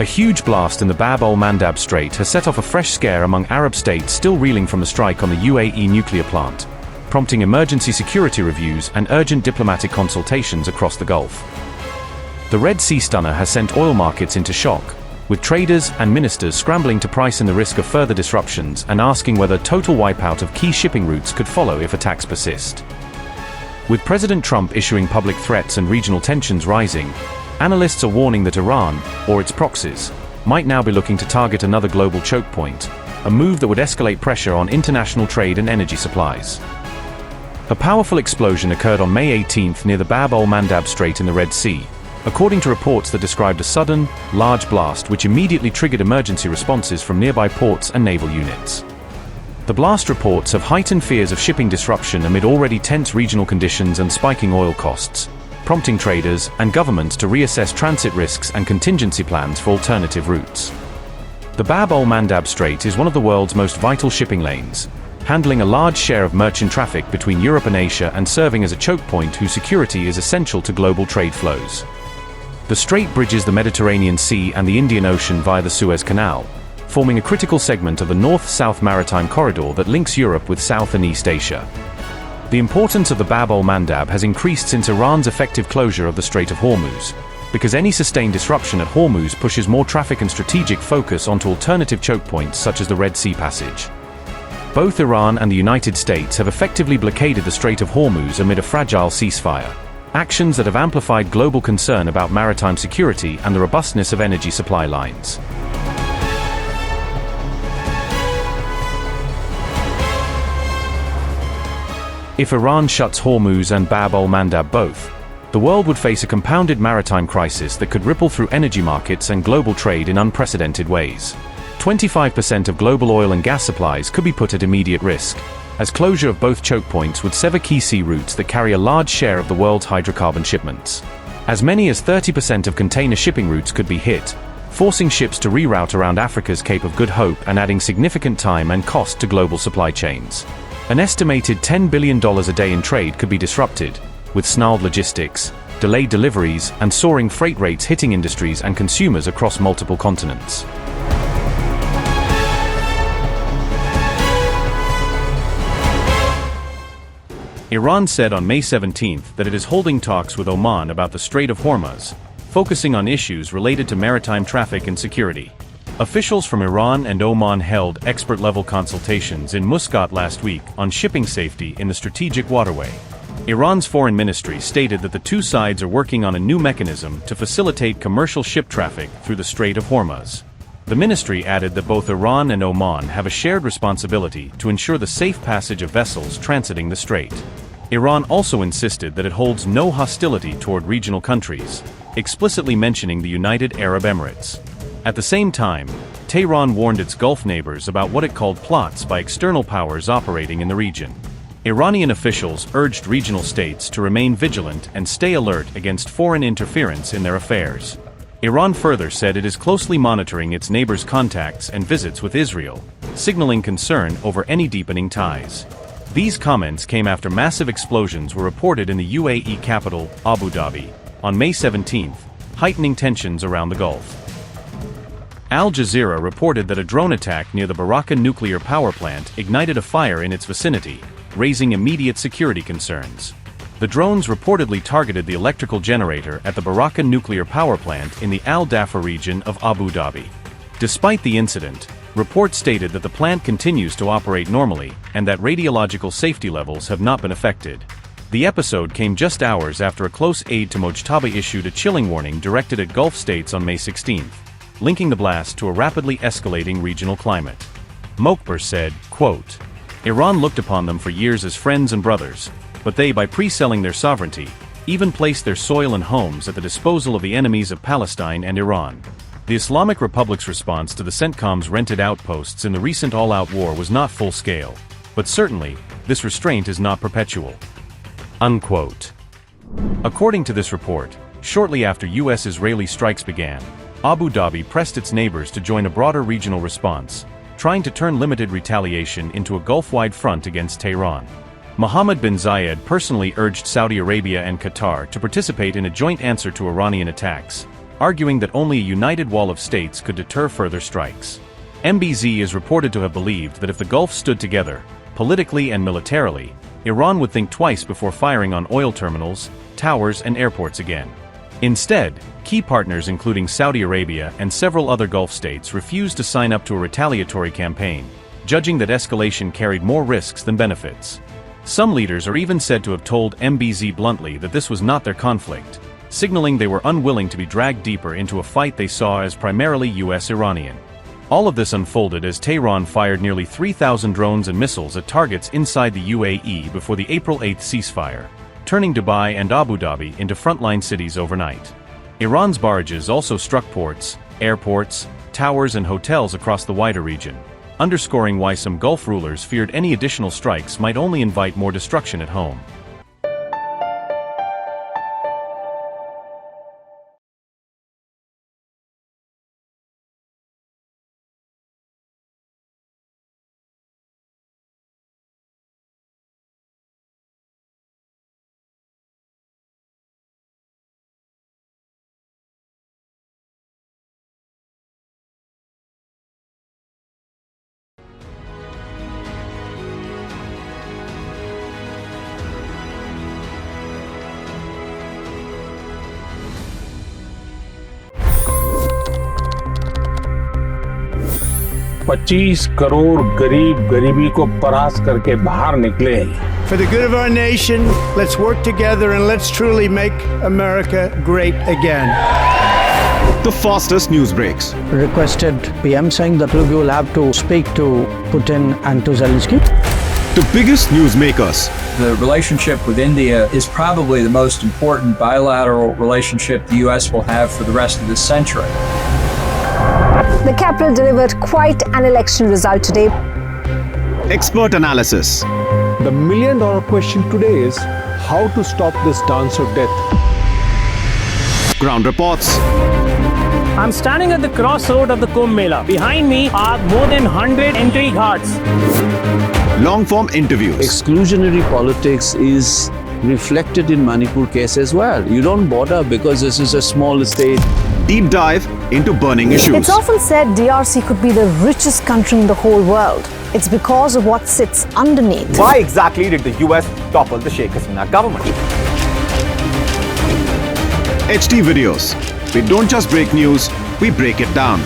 A huge blast in the Bab al Mandab Strait has set off a fresh scare among Arab states still reeling from the strike on the UAE nuclear plant, prompting emergency security reviews and urgent diplomatic consultations across the Gulf. The Red Sea stunner has sent oil markets into shock, with traders and ministers scrambling to price in the risk of further disruptions and asking whether total wipeout of key shipping routes could follow if attacks persist. With President Trump issuing public threats and regional tensions rising, analysts are warning that Iran, or its proxies, might now be looking to target another global choke point, a move that would escalate pressure on international trade and energy supplies. A powerful explosion occurred on May 18 near the Bab al Mandab Strait in the Red Sea, according to reports that described a sudden, large blast which immediately triggered emergency responses from nearby ports and naval units. The blast reports have heightened fears of shipping disruption amid already tense regional conditions and spiking oil costs, prompting traders and governments to reassess transit risks and contingency plans for alternative routes. The Bab al Mandab Strait is one of the world's most vital shipping lanes, handling a large share of merchant traffic between Europe and Asia and serving as a choke point whose security is essential to global trade flows. The strait bridges the Mediterranean Sea and the Indian Ocean via the Suez Canal, forming a critical segment of the north-south maritime corridor that links Europe with South and East Asia. The importance of the Bab al Mandab has increased since Iran's effective closure of the Strait of Hormuz, because any sustained disruption at Hormuz pushes more traffic and strategic focus onto alternative choke points such as the Red Sea passage. Both Iran and the United States have effectively blockaded the Strait of Hormuz amid a fragile ceasefire, actions that have amplified global concern about maritime security and the robustness of energy supply lines. If Iran shuts Hormuz and Bab al Mandab both, the world would face a compounded maritime crisis that could ripple through energy markets and global trade in unprecedented ways. 25% of global oil and gas supplies could be put at immediate risk, as closure of both choke points would sever key sea routes that carry a large share of the world's hydrocarbon shipments. As many as 30% of container shipping routes could be hit, forcing ships to reroute around Africa's Cape of Good Hope and adding significant time and cost to global supply chains. An estimated $10 billion a day in trade could be disrupted, with snarled logistics, delayed deliveries, and soaring freight rates hitting industries and consumers across multiple continents. Iran said on May 17 that it is holding talks with Oman about the Strait of Hormuz, focusing on issues related to maritime traffic and security. Officials from Iran and Oman held expert-level consultations in Muscat last week on shipping safety in the strategic waterway. Iran's foreign ministry stated that the two sides are working on a new mechanism to facilitate commercial ship traffic through the Strait of Hormuz. The ministry added that both Iran and Oman have a shared responsibility to ensure the safe passage of vessels transiting the strait. Iran also insisted that it holds no hostility toward regional countries, explicitly mentioning the United Arab Emirates. At the same time, Tehran warned its Gulf neighbors about what it called plots by external powers operating in the region. Iranian officials urged regional states to remain vigilant and stay alert against foreign interference in their affairs. Iran further said it is closely monitoring its neighbors' contacts and visits with Israel, signaling concern over any deepening ties. These comments came after massive explosions were reported in the UAE capital, Abu Dhabi, on May 17, heightening tensions around the Gulf. Al Jazeera reported that a drone attack near the Barakah nuclear power plant ignited a fire in its vicinity, raising immediate security concerns. The drones reportedly targeted the electrical generator at the Barakah nuclear power plant in the Al Dhafar region of Abu Dhabi. Despite the incident, reports stated that the plant continues to operate normally and that radiological safety levels have not been affected. The episode came just hours after a close aide to Mojtaba issued a chilling warning directed at Gulf states on May 16, linking the blast to a rapidly escalating regional climate. Mokbar said, quote, "Iran looked upon them for years as friends and brothers, but they, by pre-selling their sovereignty, even placed their soil and homes at the disposal of the enemies of Palestine and Iran." The Islamic Republic's response to the CENTCOM's rented outposts in the recent all-out war was not full-scale, but certainly, this restraint is not perpetual. Unquote. According to this report, shortly after U.S.-Israeli strikes began, Abu Dhabi pressed its neighbors to join a broader regional response, trying to turn limited retaliation into a Gulf-wide front against Tehran. Mohammed bin Zayed personally urged Saudi Arabia and Qatar to participate in a joint answer to Iranian attacks, arguing that only a united wall of states could deter further strikes. MBZ is reported to have believed that if the Gulf stood together, politically and militarily, Iran would think twice before firing on oil terminals, towers, and airports again. Instead, key partners including Saudi Arabia and several other Gulf states refused to sign up to a retaliatory campaign, judging that escalation carried more risks than benefits. Some leaders are even said to have told MBZ bluntly that this was not their conflict, signaling they were unwilling to be dragged deeper into a fight they saw as primarily US-Iranian. All of this unfolded as Tehran fired nearly 3,000 drones and missiles at targets inside the UAE before the April 8 ceasefire, turning Dubai and Abu Dhabi into frontline cities overnight. Iran's barrages also struck ports, airports, towers and hotels across the wider region, underscoring why some Gulf rulers feared any additional strikes might only invite more destruction at home. $25 crore गरीब गरीबी को परास्त करके बाहर निकले। For the good of our nation, let's work together and let's truly make America great again. The fastest news breaks. Requested PM saying that we will have to speak to Putin and to Zelensky. The biggest newsmakers. The relationship with India is probably the most important bilateral relationship the US will have for the rest of this century. The capital delivered quite an election result today. Expert analysis. The million-dollar question today is how to stop this dance of death. Ground reports. I'm standing at the crossroad of the Kumbh Mela. Behind me are more than 100 entry ghats. Long-form interviews. Exclusionary politics is reflected in Manipur case as well. You don't bother because this is a small state. Deep dive into burning issues. It's often said DRC could be the richest country in the whole world. It's because of what sits underneath. Why exactly did the US topple the Sheikh Hasina government? HT videos. We don't just break news, we break it down.